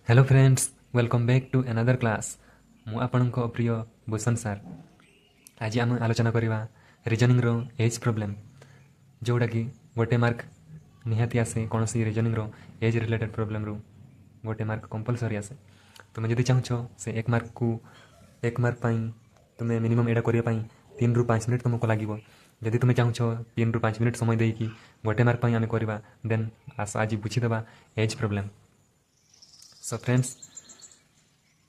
Hello friends, welcome back to another class. मु आपणक प्रिय भूषण सार। आज आम आलोचना करवा रिजनिंग रो एज प्रॉब्लम, जोटा कि गोटे मार्क निहाती आसे। कौन सी रिजनिंग रो एज रिलेटेड प्रॉब्लम रू गोटे मार्क कंपलसरी आसे। तुम जदि चाहूँ से एक मार्क तुम्हें मिनिमम एडा करने 3 ରୁ 5 मिनट तुमको लगे। जदि तुम्हें चाहूँ 3 ରୁ 5 मिनट समय देकी गोटे मार्क आम करवा, देन आस आज बुझीदे एज प्रॉब्लम। सो फ्रेंड्स,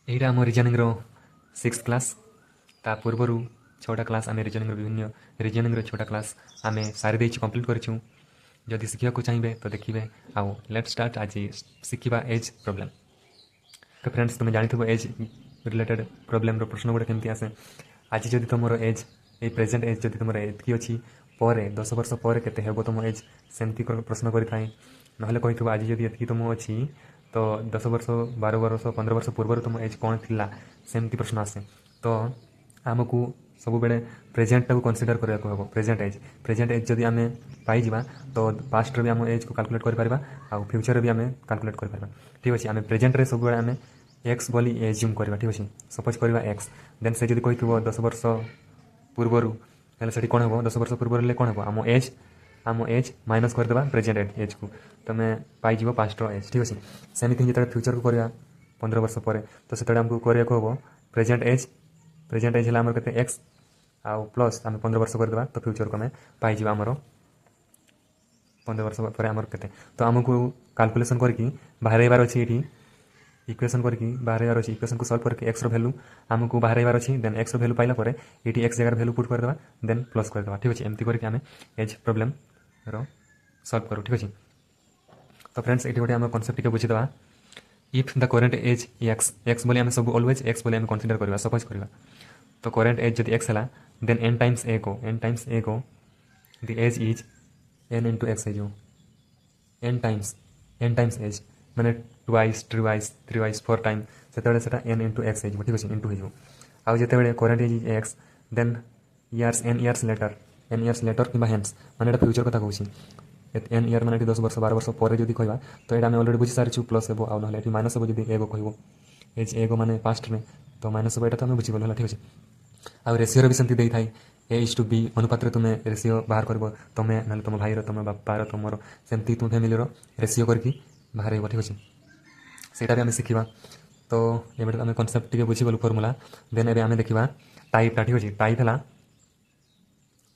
यहीटा आम रिजनिंग रो 6th क्लास। ता पूर्वर 6टा क्लास आम रिजनिंग विभिन्न रिजनिंग 6टा क्लास आम सारी देछि कंप्लीट करूँ। जदि शिखा चाहिए तो देखिए। आउ लेट स्टार्ट आज शिखा एज प्रॉब्लम। तो फ्रेंड्स, तुम्हें जानी एज रिलेटेड प्रॉब्लम रो प्रश्न गुड़ा केमती आसे। आज जदि तुम एज ये प्रेजेंट एज जदि तुम एतकी अच्छी पर 10 वर्ष पर केते हेबो तुम एज सेमती प्रश्न करें ना कही आज जदि एतकी तुम अच्छी तो 10 वर्ष 12 वर्ष 15 वर्ष पूर्व तुम एज कौन थिला सेमती प्रश्न आसे। तो आमको सब बेले प्रेजेंट टाक कनसीडर करने को हम। प्रेजेंट एज जदि आम पाइबा तो पास्ट भी आम एज को कैलकुलेट कर आउ फ्यूचर भी आम कैलकुलेट कर। ठीक अच्छे, आम प्रेजेंट रे सब बेले आम एक्स बोली एज्यूम करवा। ठीक अच्छे, सपोज करवा एक्स, देन से जब कही 10 वर्ष पूर्वर से कौन हम 10 वर्ष पूर्व कौन हम आम एज माइनस करदे प्रेजेंट एज को तुम पाइज पास्ट एज। ठीक अच्छे, सेमती जो फ्यूचर को करवा 15 वर्ष पर तो से आमको करने को हम प्रेजेंट एज है आम के एक्स आउ प्लस आम 15 वर्ष करदे तो फ्यूचर को आम पाइज आमर 15 वर्ष पर आमर के। तो आमको कैलकुलेशन करके बाहर अच्छी ये इक्वेशन करके बाहर अच्छी इक्वेशन को सॉल्व करके एक्स वैल्यू आमको बाहर अच्छी। देन एक्स वैल्यू पाइला पर ये एक्स जगह वैल्यू पुट करदे देन प्लस करदे। ठीक अच्छे, एमती करके आम एज प्रॉब्लम रो सॉल्व करूँ। ठीक अच्छे, तो फ्रेंड्स ये गोटे आम कनसेप्ट टी बुझीदे। If the current as X बोली आम सब ऑलवेज एक्स बोली आम कनसीडर करवा। सपोज करवा तो करेन्ट एज जब एक्स है देन एन टाइम्स ए को the age is N into X हो एन टाइम्स एज मैंने ट्वाइस थ्री वाइज 4 टाइम से एन इंटू एक्स हो। ठीक अच्छे, इंटू हो आउ जिते current age is X then N years later कि हेन्स मैंने फ्यूचर कथा कहूँ। एन इयर मैंने 10 वर्ष 12 वर्ष पर जब कह तो यहाँ अलरेडी बुझी सारी प्लस हे आउ ना माइनस हे जब एगो कह एज एगो मैंने पास्ट में तो माइनस हे तो आम बुझीगल। ठीक अच्छे, आउ रेसीओ भी सेमती देई A:B अनुपात तुम्हें रेसीओ बाहर कर तुम्हें ना तुम भाई तुम बापार तुम सेमती तुम फैमिली रेसीओ करके बाहर हो। ठीक अच्छे, सेटा भी आम शिखा। तो ये आम कनसेप्ट टी बुझीगलु फर्मूला। देन ए आम देखा टाइपटा। ठीक अच्छे, टाइप है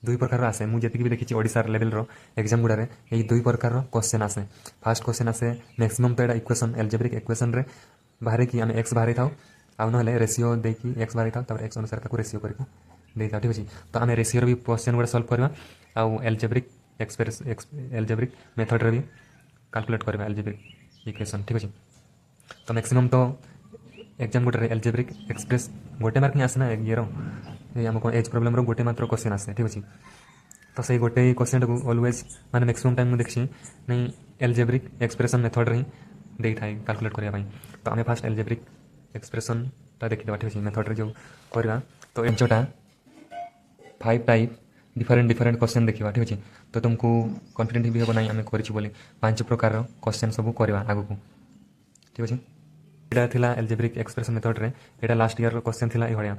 2 प्रकार आसे। मुझे भी देखी ओडिशा लेवल रो एग्जाम गुड़ा यही 2 प्रकार क्वेश्चन आसे। फास्ट क्वेश्चन आसे मैक्सिमम तो यहाँ इक्वेशन एल्जेब्रिक इक्वेशन रे बाहर कि आम एक्स बाहर था आउ ना रेसीओ देकी एक्स बाहर था एक्स अनुसार रेसीओ करके दे था। ठीक अच्छे, तो आम रेसीओ भी क्वेश्चन गुड़ा सॉल्व करवा आउ एल्जेब्रिक मेथड रे भी कैलकुलेट करवा एल्जेब्रिक इक्वेशन। ठीक अच्छे, तो मैक्सिमम तो एग्जाम गुटे एल्जेब्रिक एक्सप्रेस गोटे मार्क ही आसना ये आमको एज प्रॉब्लम रो गोटे मात्र क्वेश्चन आसे। ठीक अच्छे, तो सही गोटे क्वेश्चन को ऑलवेज माने मैक्सिमम टाइम मुझे देखी नहीं एल्जेब्रिक एक्सप्रेशन मेथड रे दे था कैलकुलेट करने। तो आम फास्ट एल्जेब्रिक एक्सप्रेशनटा देखीदा। ठीक अच्छे, मेथड रे जो करवा तो 5 टाइप डिफरेंट क्वेश्चन देखा। ठीक अच्छे, तो तुमको कॉन्फिडेंट भी हम ना आम कर 5 प्रकार क्वेश्चन सब करवा आगू। ठीक अच्छे, यहाँ थिला एल्जेब्रिक एक्सप्रेशन मेथड रे यहाँ लास्ट ईयर क्वेश्चन थिला ये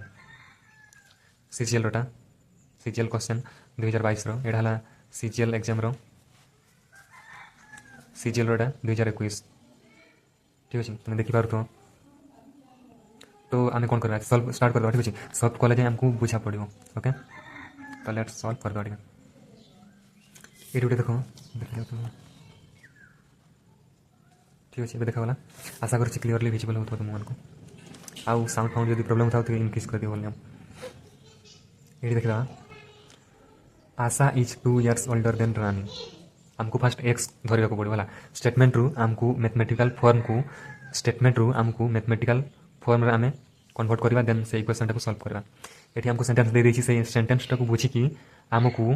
सीजीएल क्वेश्चन 2022 रो यहाँ सीजीएल एग्जाम रो सीजीएल रोटा 2021। ठीक अच्छे, तुम देखिपार तो आम कौन करवा सॉल्व स्टार्ट करवा। ठीक अच्छे, सॉल्व कले जाए आमको बुझा पड़ो। ओके, तो लेट सॉल्व करवा। ये गोटे देख ठीक अच्छे, देखा आशा कर क्लीयरली विजिबल हो तुमको। आउ साउंड फाउंड जब प्रॉब्लम था तो इनक्रीज कर दियो वॉल्यूम। ये देखा आशा इज 2 years ओल्डर देन रानी। आमको फास्ट एक्स धरने को पड़ो है स्टेटमेंट रू आमको मैथमेटिकल फॉर्म रे आम कन्वर्ट करवा देन से इक्वेशन को सॉल्व करवा। ये आमको सेंटेंस दे देछि से सेंटेंस टाको बुझिकी आमको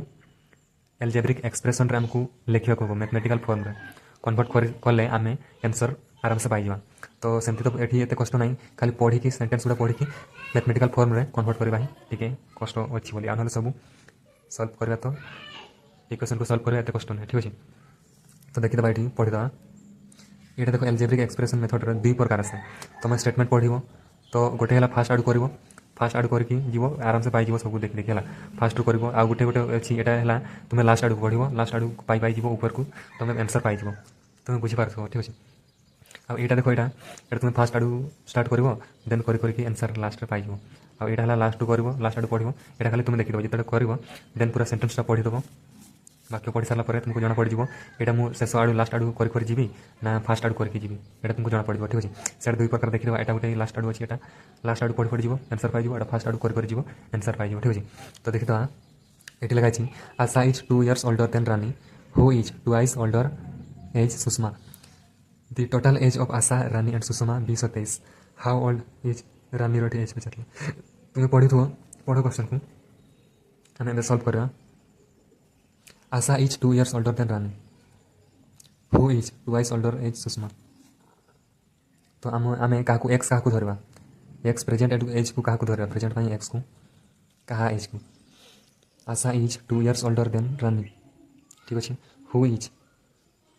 एल्जेब्रिक एक्सप्रेशन रे आमको लिखा को मैथमेटिकल फॉर्म रे कन्वर्ट कले आम आंसर आराम से पाइबा। तो सेमती तो ये कष्ट ना खाली पढ़ी सेंटेंस गुड़ा पढ़ी मैथमेटिकल फॉर्म रे कन्वर्ट करवा ही टी कष्ट अच्छी बोली आना सब सॉल्व करवा। तो इक्वेशन को सॉल्व करवा एत कष्ट ना। ठीक अच्छे, तो देखीदा ये पढ़ीदा ये देख एलजेब्रिक एक्सप्रेशन मेथड रे दुई प्रकार आसे तुम स्टेटमेंट पढ़ो तो गोटे है फास्ट आडू कर फास्ट आडू करके जीव आराम से पाई सब देख देख है फास्ट रू कर आ गोटे गोटे अच्छी यहाँ तुम लास्ट आड़ू पढ़ो लास्ट आड़ू पाई ऊपर को तुम आंसर पाई तुम बुझीपार ठीक अच्छे आउ यहाँ देख यहाँ तुम फास्ट आड़ू स्टार्ट कर देन करके आंसर लास्ट पाई आउ यहाँ लास्ट कर लास्ट आड़ू पढ़ो यहाँ खाली तुम देखिए जिते कर देन पूरा सेंटेंसटा पढ़ीदेव वाक्य पढ़ी सारा तुमको जना पड़ जाए यहाँ मुझे शेष आड़ू लास्ट आड़ू कर जी ना फास्ट आड़ू करके जी यहाँ तुमको जना पड़ ठीक अच्छे से दुई प्रकार देखिए यहाँ गोटे लास्ट आड़ू अच्छी यहाँ लास्ट आड़ू पढ़ी पढ़ी आंसर पाई यहाँ फास्ट आड़ू कर जी आंसर पाई ठीक अच्छे तो देखिए ये लिखाई Asha is 2 years older than Rani who is twice older as Sushma the total age of Asha Rani and Sushma 2023 how old is Rani रोटी एज पचार तुम्हें पढ़ी थो पढ़ो क्वेश्चन को आम सल्व करवा Asha is 2 years older than Rani who is twice older as Sushma तो आम क्या एक्स क्या धरवा एक्स प्रेजेंट एज को क्या धरवा प्रेजेंट एक्स को क्या एज को आशा is 2 years older than Rani ठीक अच्छे who is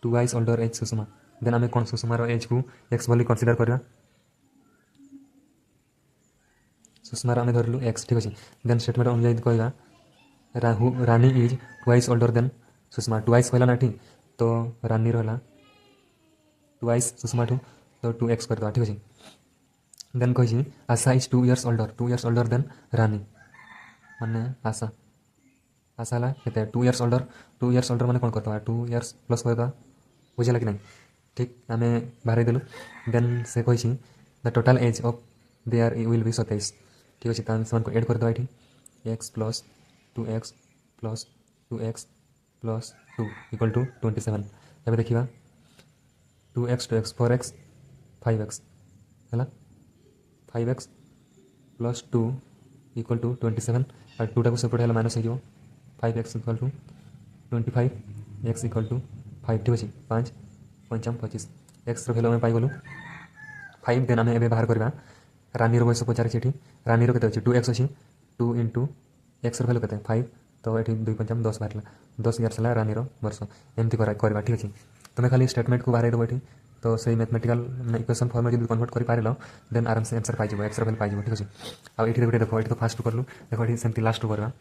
twice older as Sushma then आम कौन सुषमार एज को एक्स बोली कनसीडर करवा सुषमार आम धरलु एक्स ठीक अच्छे देन स्टेटमेंट अनुजाई कहवा Rani is twice older than Sushma twice कहला ना ठीक तो रानी रहा ट्वाइस सुषमा ठू तो 2x करदे ठीक अच्छे देन कही आशा इज 2 years older देन रानी माने आशा आशा है के 2 years older माने कौन करता 2 years प्लस करदा बुझेगा कि नहीं ठीक आम बाहर देलु देन से कही the total age of their will be 27 ठीक अच्छे तो एड करदे ये X plus 2x plus 2x plus 2 equal to 27 एवं देखा 2x 4x 5x है 5x प्लस 2 इक्वल टू 27 और 2 टाक सेपट है माइनस हो 5x equal to 25 x equal to 5 ठीक अच्छे 5 5 25 एक्स भैल्यू आम पाइगलु 5 देन आम ए बाहर करवा रानी बयस पचारे रानी के 2x अच्छी 2 इंटू एक्स भैल्यू के 5 तो ये 2 5 10 बाहर 10 years है रानी वर्ष एमती करवा ठीक अच्छे तुम्हें खाली स्टेटमेंट को बाहर देव ये तो सही मैथमेटिकल इक्वेशन फॉर्म में कन्वर्ट कर पार देन आराम से आंसर पाई एक्स भैल्यू पाई ठीक अच्छे आउ ये गोटे देख ये तो फास्ट कलु देख ये सेमती लास्ट करवा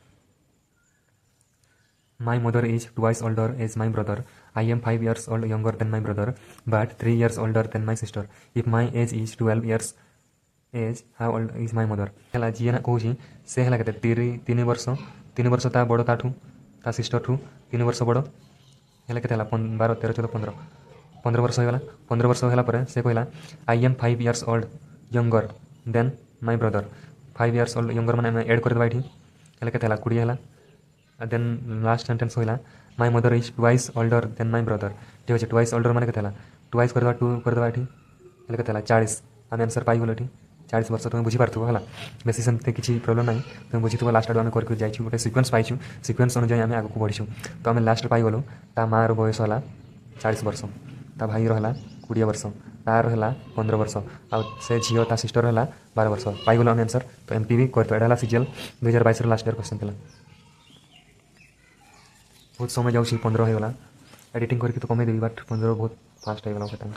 My mother is twice older as my brother. I am 5 years old younger than my brother, but 3 years older than my sister. If my age is 12 years age, how old is my mother? है जी ना कहूँ से है के 3 वर्ष ता बड़ ताठू ता सिस्टर ठू 3 वर्ष बड़ है के 12 13 14 15 वर्ष होगा 15 वर्ष होगा से कहला I am 5 years old younger than my brother 5 years old younger मैंने एड कर देवा ये के 20 है देन लास्ट सेंटेंस होगा my mother is twice older then my brother ठीक अच्छे ट्वाइस ओल्डर मैंने के ट्वाइस करवा 2 करदेवा ये के 40 आम आंसर पाइगल ये 40 वर्ष तुम्हें बुझीपार है बेसी सेमती किसी प्रोब्लेम ना तुम बुझी लास्ट आड़ आम कर जाइए गोटे सिक्वेन्स पाइचु सिक्वेन्स अनुजाई आम आगे बढ़ीचु तो आम लास्ट पाइगलु ता मार बयस है 40 वर्ष ता भाई रहा 20 वर्ष तार है 15 वर्ष आउ से झील ता सिस्टर है 12 वर्ष पाइगलु आम आंसर तो एमती भी करते यहाँ सीजीएल 2022 लास्ट ईयर क्वेश्चन था बहुत समय जाऊँगी 15 होगा एडिटिंग करके तो कमे देवी बट 15 बहुत फास्ट होगा टाइम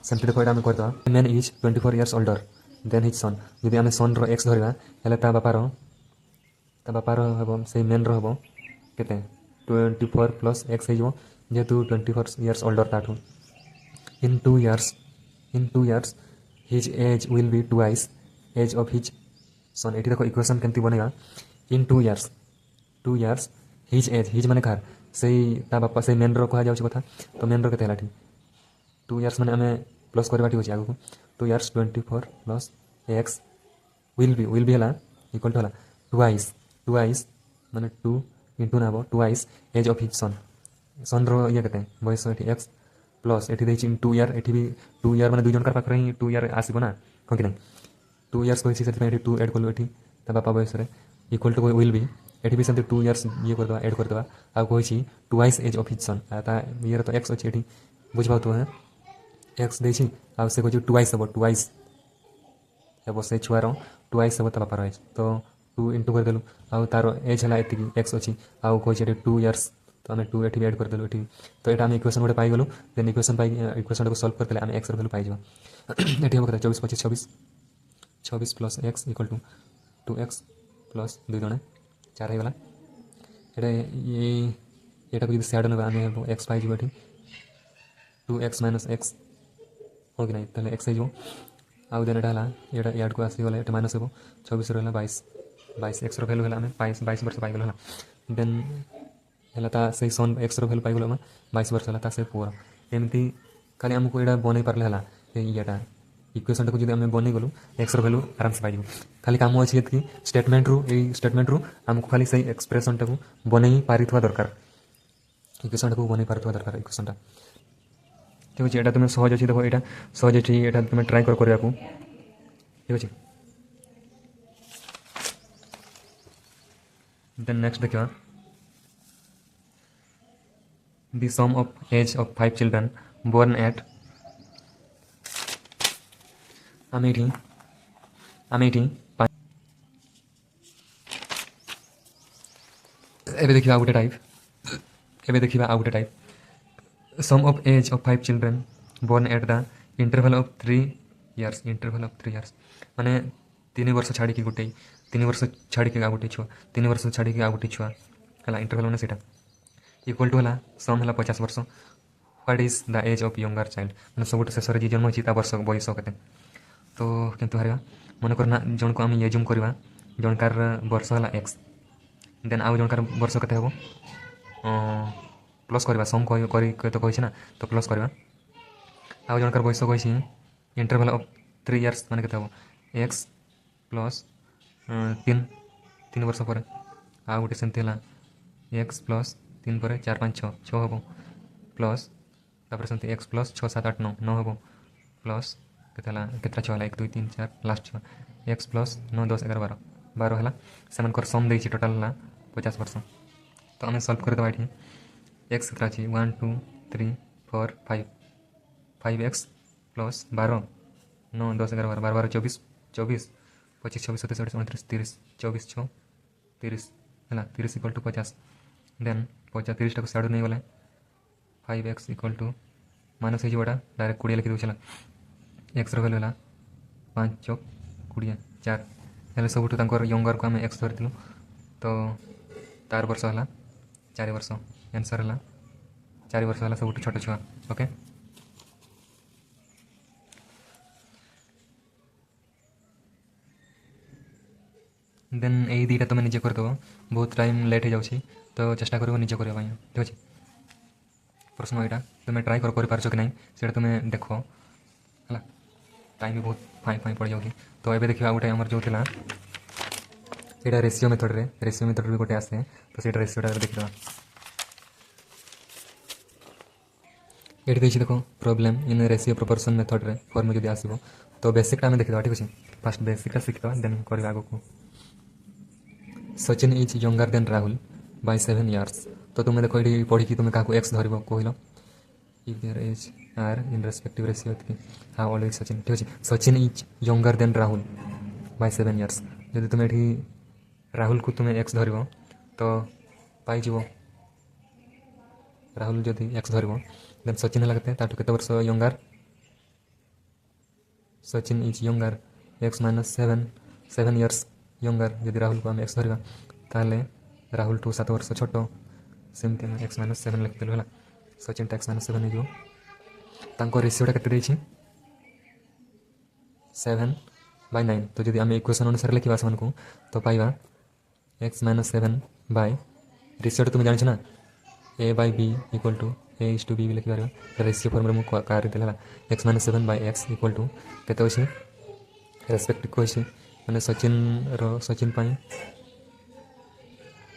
सेमती देखो यहाँ करदे man is 24 years older then his son जदि आम सन एक्स धरवा हेल्ले ता बापार हम से मेन रो के 24 प्लस एक्स हो जेहेतु 24 years older ताठू in 2 years his age will be twice age of his son ये देखो इक्वेशन केमती बनेगा इन 2 years हिज माने कार से बापा से मेन रो कह जाऊँ कथा तो मेन रो के 2 years मैंने आम प्लस करवा ठीक अच्छे आगे 2 years 24 plus x will be है इक्वल टू है ट्वाइस माने 2 इंटू ना हम twice age of his son रो ये के बयस ये एक्स प्लस ये 2 year ये भी 2 year मैंने 2 जन पाखे ही 2 year आसब ना कह कि नहीं 2 years कही 2 एड कलु ये बापा बयस इक्वल टू विल बी ये भी सेमती 2 years ये करदे एड करदे आ कही twice age of his son ये तो एक्स अच्छे ये बुझा तो है एक्स दे से कह ट्वाइस हम ट्वाइस हे से छुआर ट्वाइस हम बापार एज तो 2 इंटू करदेलु आउ तार एज है ये एक्स अच्छी आउ कहे 2 years तो आम 2 ये ऐड करदेलु ये तो यहाँ आम इक्वेशन गोटे पाइगलु देन इक्वेशन को सल्व करते आम एक्स भैल्यू पाइज ये हम कथा 24 25 26 26 plus x equal to 2x plus 2 दुणे 4 होगा यहाँ को सैड ना आम एक्स पाइज ये 2x माइनस एक्स हो कि ना एक्स हो आउ देन यहाँ याड को आसीगला ये माइनस हो 24 रहा 22 एक्स भैल्यू है 22 वर्ष पाइगल है देन है से सन एक्स भैल्यू पाइगल आम 22 वर्ष है से पुअर एमती खाली आमको यहाँ बनई पारे है ये इक्वेशन को जब आम बनई गलु एक्स भैल्यू आराम से पाइबू खाली काम अच्छे कि स्टेटमेंट रू आमको खाली से एक्सप्रेशन टाक बनई पारि दरकार इक्वेशन को बनई पारि दरकार इक्वेशन ठीक अच्छे यहाँ तुम सहज अच्छी देखो यहाँ सहज अच्छी यहाँ तुम ट्राए करने को ठीक अच्छे देन नेक्स्ट देखा the sum of age of 5 children born at Amity एबे देखिबा आउटे type sum of age of 5 children born at the interval of 3 years माने 3 वर्ष छाड़ी की गोटे 3 वर्ष छाड़ी के आ गोटे छुआ 3 वर्ष छाड़ी के आ गोटे छुआ हला इंटरवल माने सेटा इक्वल टू है सम है 50 वर्ष what is the age of younger child मैंने सब शेष जी जन्म होता वर्ष बयस के तो किंतु हार मन करना जन को आम एज्यूम करवा जनकार वर्ष है एक्स देन आउ जनकार वर्ष के हम प्लस करवा सम तो कही ना तो प्लस करवा आउ जनकार बयस कही इंटरवल ऑफ 3 इयर्स माने के हम एक्स प्लस 3 वर्ष पर आउ गोटे सेमती है एक्स प्लस 3 पर 4 5 6 6 हम प्लस तापर सेमती एक्स प्लस 6 7 8 9 9 हम प्लस केतला 6 है 1 2 3 4 लास्ट 6 एक्स प्लस 9 10 11 12 है से सम देती टोटाल है 50 वर्ष तो आम सल्व करदे ये एक्स के अच्छी 1 2 3 4 5 5x प्लस 12 9 10 11 12 12 24 24 25 26 27 28 29 30 24 6 30 है 30 इक्वल टू 50 देन 30 टाक साढ़ू नहीं गला 5x इक्वल टू माइनस होटा डायरेक्ट 20 लिखी दूसरा एक्स भैल्यू है 5 चौक 20 4 हेल्ले सब यंगर को आम एक्स धरी तो तार वर्ष है 4 वर्ष आंसर है 4 वर्ष है सब छोट छुआ ओके देन यही दुईटा तुम निजे करदेव बहुत टाइम लेट हो जाऊँगी तो चेष्टा कर निजे करने ठीक अच्छे प्रश्न यहाँ तुम्हें ट्राए कर कि नहीं से तुम्हें देख है टाइम भी बहुत फाइन पड़ जाऊँगी तो ये देखिए गोटे आमर जो था यहाँ रेसीओ मेथड भी गोटे आसे तो सही रेसीओटा देखा ये देख problem in ratio proportion method रे फॉर्म जब आसो तो बेसिकटा आम देखीद ठीक अच्छे फास्ट बेसिकटा शिखिद देन कर आग को Sachin is younger than Rahul by 7 years तो तुम्हें देखो ये पढ़ी तुम्हें क्या एक्स धर कहल if their ages are in respective ratio how old is Sachin ठीक अच्छे Sachin is younger than Rahul by 7 years जब तुम्हें ये राहुल को तुम्हें एक्स धर तो पाइज राहुल जदि एक्स धर देन सचिन है केते वर्ष younger Sachin is younger x minus 7 years younger जदि राहुल को आम एक्स धरवा ताले राहुल टू 7 वर्ष छोट सेमती एक्स माइनस 7 लिखिदेलु है सचिन एक्स माइनस 7 हो रेसीओटा के 7/9 तो जब आम इक्वेशन अनुसार लिखा से तो पाइबा एक्स माइनस 7 बाय रेसीओटा तुम जान ना A by B equal to A is to B लिखिपार रेसीओ फॉर्म मुझे कहते x minus 7 by x equal to के रेस्पेक्ट कही मैंने सचिन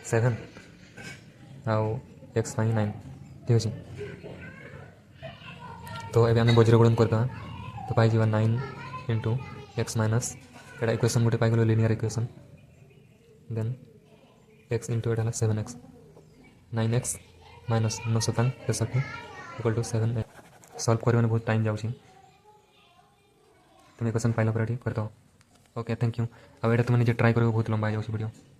7 आउ एक्स 9 ठीक अच्छे तो ये आम बज्र गुणन करदे तो पाई 9 इंटू एक्स माइनस यहाँ इक्वेशन गोटे पाइगल linear equation then x into ये 7x 9x minus 9 7 63 equal to 7x solve कर बहुत टाइम जाऊँगी तुम इक्वेशन पाइल पर करद ओके थैंक यू अब ये तुम निजे ट्राए कर बहुत लंबा हो जाऊँ वीडियो।